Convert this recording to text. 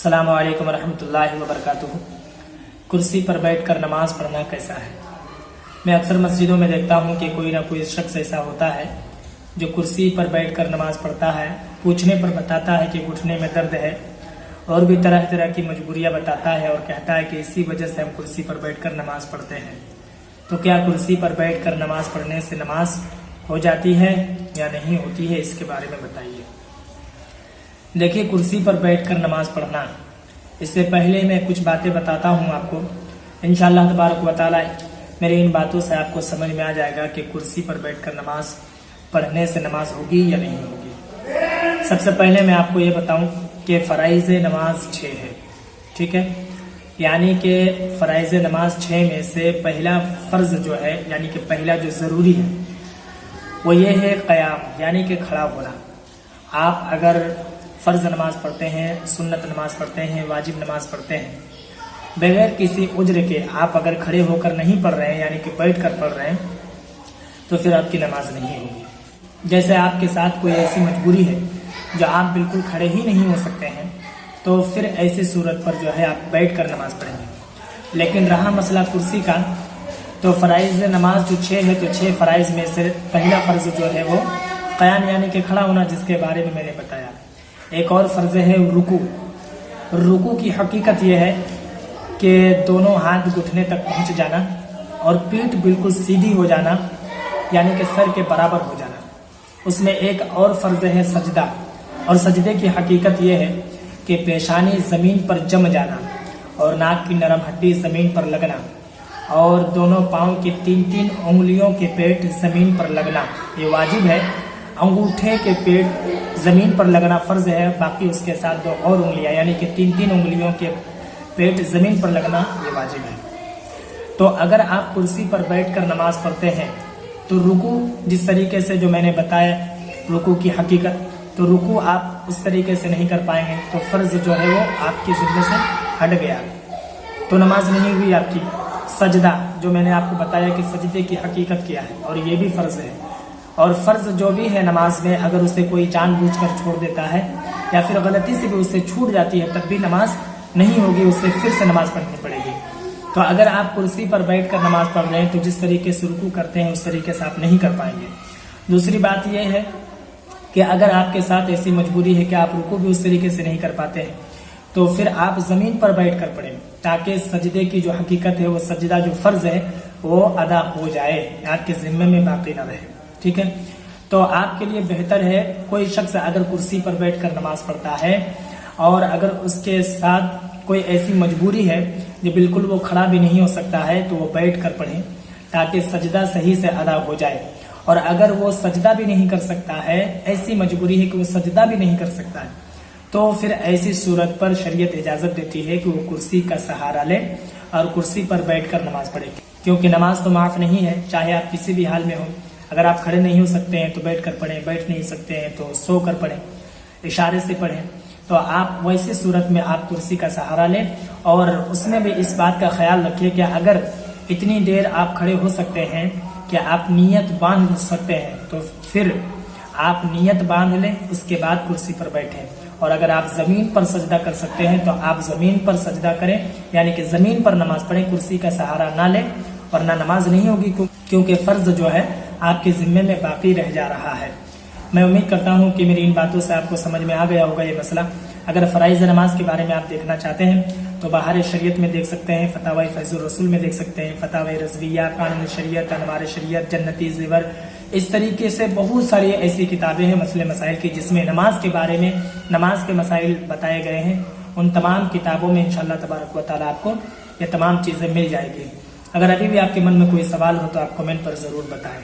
السلام علیکم ورحمۃ اللہ وبرکاتہ۔ کرسی پر بیٹھ کر نماز پڑھنا کیسا ہے؟ میں اکثر مسجدوں میں دیکھتا ہوں کہ کوئی نہ کوئی شخص ایسا ہوتا ہے جو کرسی پر بیٹھ کر نماز پڑھتا ہے، پوچھنے پر بتاتا ہے کہ گھٹنے میں درد ہے، اور بھی طرح طرح کی مجبوریاں بتاتا ہے اور کہتا ہے کہ اسی وجہ سے ہم کرسی پر بیٹھ کر نماز پڑھتے ہیں۔ تو کیا کرسی پر بیٹھ کر نماز پڑھنے سے نماز ہو جاتی ہے یا نہیں ہوتی ہے؟ اس کے بارے میں بتائیے۔ دیکھیے، کرسی پر بیٹھ کر نماز پڑھنا، اس سے پہلے میں کچھ باتیں بتاتا ہوں آپ کو، انشاءاللہ تبارک و تعالی میری ان باتوں سے آپ کو سمجھ میں آ جائے گا کہ کرسی پر بیٹھ کر نماز پڑھنے سے نماز ہوگی یا نہیں ہوگی۔ سب سے پہلے میں آپ کو یہ بتاؤں کہ فرائض نماز 6 ہے، ٹھیک ہے؟ یعنی کہ فرائض نماز 6 میں سے پہلا فرض جو ہے، یعنی کہ پہلا جو ضروری ہے وہ یہ ہے قیام، یعنی کہ کھڑا ہونا۔ آپ اگر فرض نماز پڑھتے ہیں، سنت نماز پڑھتے ہیں، واجب نماز پڑھتے ہیں، بغیر کسی عذر کے آپ اگر کھڑے ہو کر نہیں پڑھ رہے ہیں، یعنی کہ بیٹھ کر پڑھ رہے ہیں، تو پھر آپ کی نماز نہیں ہوگی۔ جیسے آپ کے ساتھ کوئی ایسی مجبوری ہے جو آپ بالکل کھڑے ہی نہیں ہو سکتے ہیں، تو پھر ایسی صورت پر جو ہے آپ بیٹھ کر نماز پڑھیں گے۔ لیکن رہا مسئلہ کرسی کا، تو فرائض نماز جو 6 ہے، تو 6 فرائض میں سے پہلا فرض جو ہے وہ قیام، یعنی کہ کھڑا ہونا، جس کے بارے میں نے بتایا۔ ایک اور فرض ہے رکوع۔ رکوع کی حقیقت یہ ہے کہ دونوں ہاتھ گھٹنے تک پہنچ جانا اور پیٹھ بالکل سیدھی ہو جانا، یعنی کہ سر کے برابر ہو جانا۔ اس میں ایک اور فرض ہے سجدہ، اور سجدے کی حقیقت یہ ہے کہ پیشانی زمین پر جم جانا اور ناک کی نرم ہڈی زمین پر لگنا اور دونوں پاؤں کی 3 انگلیوں کے پیٹ زمین پر لگنا، یہ واجب ہے۔ انگوٹھے کے پیٹ زمین پر لگنا فرض ہے، باقی اس کے ساتھ 2 اور انگلیاں، یعنی کہ 3 انگلیوں کے پیٹ زمین پر لگنا، یہ واجب ہے۔ تو اگر آپ کرسی پر بیٹھ کر نماز پڑھتے ہیں تو رکوع جس طریقے سے جو میں نے بتایا، رکوع کی حقیقت، تو رکوع آپ اس طریقے سے نہیں کر پائیں گے، تو فرض جو ہے وہ آپ کی ذمہ سے ہٹ گیا، تو نماز نہیں ہوئی آپ کی۔ سجدہ، جو میں نے آپ کو بتایا کہ سجدے کی حقیقت کیا ہے، اور یہ بھی فرض ہے۔ اور فرض جو بھی ہے نماز میں، اگر اسے کوئی جان بوجھ کر چھوڑ دیتا ہے یا پھر غلطی سے بھی اسے چھوٹ جاتی ہے، تب بھی نماز نہیں ہوگی، اسے پھر سے نماز پڑھنی پڑے گی۔ تو اگر آپ کرسی پر بیٹھ کر نماز پڑھ رہے ہیں تو جس طریقے سے رکوع کرتے ہیں اس طریقے سے آپ نہیں کر پائیں گے۔ دوسری بات یہ ہے کہ اگر آپ کے ساتھ ایسی مجبوری ہے کہ آپ رکوع بھی اس طریقے سے نہیں کر پاتے ہیں، تو پھر آپ زمین پر بیٹھ کر پڑھیں، تاکہ سجدے کی جو حقیقت ہے، وہ سجدہ جو فرض ہے وہ ادا ہو جائے، آپ کے ذمے میں باقی نہ رہے، ٹھیک ہے؟ تو آپ کے لیے بہتر ہے، کوئی شخص اگر کرسی پر بیٹھ کر نماز پڑھتا ہے اور اگر اس کے ساتھ کوئی ایسی مجبوری ہے جو بالکل وہ کھڑا بھی نہیں ہو سکتا ہے، تو وہ بیٹھ کر پڑھیں تاکہ سجدہ صحیح سے ادا ہو جائے۔ اور اگر وہ سجدہ بھی نہیں کر سکتا ہے، ایسی مجبوری ہے کہ وہ سجدہ بھی نہیں کر سکتا ہے، تو پھر ایسی صورت پر شریعت اجازت دیتی ہے کہ وہ کرسی کا سہارا لے اور کرسی پر بیٹھ کر نماز پڑھے، کیونکہ نماز تو معاف نہیں ہے، چاہے آپ کسی بھی حال میں ہوں۔ اگر آپ کھڑے نہیں ہو سکتے ہیں تو بیٹھ کر پڑھیں، بیٹھ نہیں سکتے ہیں تو سو کر پڑھیں، اشارے سے پڑھیں۔ تو آپ ویسی صورت میں آپ کرسی کا سہارا لیں، اور اس میں بھی اس بات کا خیال رکھیے کہ اگر اتنی دیر آپ کھڑے ہو سکتے ہیں کہ آپ نیت باندھ سکتے ہیں، تو پھر آپ نیت باندھ لیں، اس کے بعد کرسی پر بیٹھیں۔ اور اگر آپ زمین پر سجدہ کر سکتے ہیں تو آپ زمین پر سجدہ کریں، یعنی کہ زمین پر نماز پڑھیں، کرسی کا سہارا نہ لیں، ورنہ نماز نہیں ہوگی، کیونکہ فرض جو ہے آپ کے ذمے میں باقی رہ جا رہا ہے۔ میں امید کرتا ہوں کہ میری ان باتوں سے آپ کو سمجھ میں آ گیا ہوگا یہ مسئلہ۔ اگر فرائض نماز کے بارے میں آپ دیکھنا چاہتے ہیں تو بہار شریعت میں دیکھ سکتے ہیں، فتاوی فیض الرسول میں دیکھ سکتے ہیں، فتاوی رضویہ، قانون شریعت، انوار شریعت، جنتی زیور، اس طریقے سے بہت ساری ایسی کتابیں ہیں مسئلے مسائل کی، جس میں نماز کے بارے میں، نماز کے مسائل بتائے گئے ہیں۔ ان تمام کتابوں میں انشاءاللہ تبارک و تعالیٰ آپ کو یہ تمام چیزیں مل جائے گی۔ اگر ابھی بھی آپ کے من میں کوئی سوال ہو تو آپ کمنٹ پر ضرور بتائیں۔